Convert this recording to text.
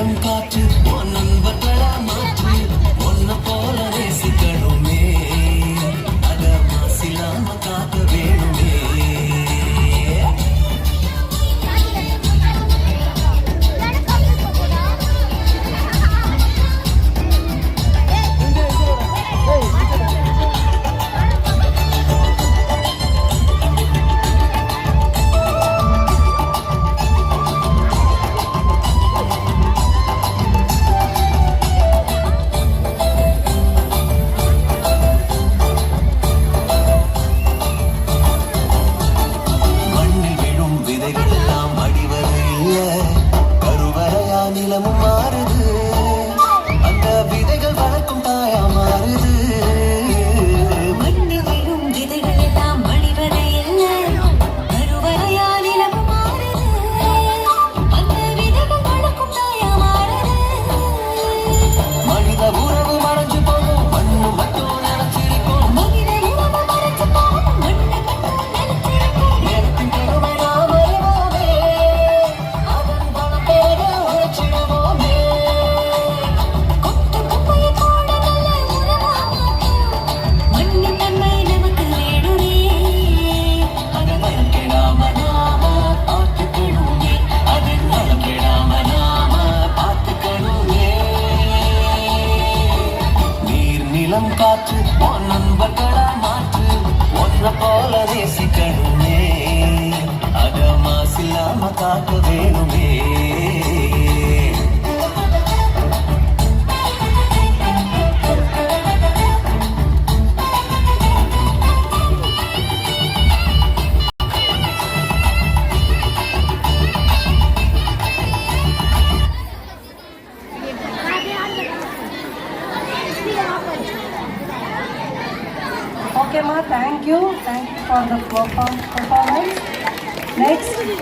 நீளம் காற்று நண்பர்களா மாற்று ஒன்ன போல நேசிக்கணுமே அத மாசிலாம காக்க வேணுமே நிலமும் மாறுது அந்த விதைகள் வளர்க்கும் தாயா மாறுது மண்ணில் விழும் விதைகள் எல்லாம் மணிவதை இல்லை கருவறையா நிலமும் மாறுது அந்த விதைகள் வளர்க்கும் தாயா மாறுது மனித உறவு மறைஞ்சு போகும் மண்ணு மட்டும் நினைச்சிருக்கும் மனித உறவு மறைஞ்சு போகும் மண்ணு மட்டும் நினைச்சிருக்கும் நேரத்தின் பெருமை நாம் அறிவோமே அதன் பணம் பெற உழைச்சிடுவோமே கொட்டு குப்பையை போட நல்ல உறவா மண்ணின் தன்மை நமக்கு வேணுமே அதன் நலம் கெடாம நாம பார்த்துக்கணுமே அதன் நலம் கெடாம நாம பார்த்துக்கணுமே நீர் நிலம் காற்று நண்பர்களா மாற்று ஒன்ன போல நேசிக்கணுமே அத மாசில்லாம காக்க வேணுமே Okay, ma, thank you for the performance. Next.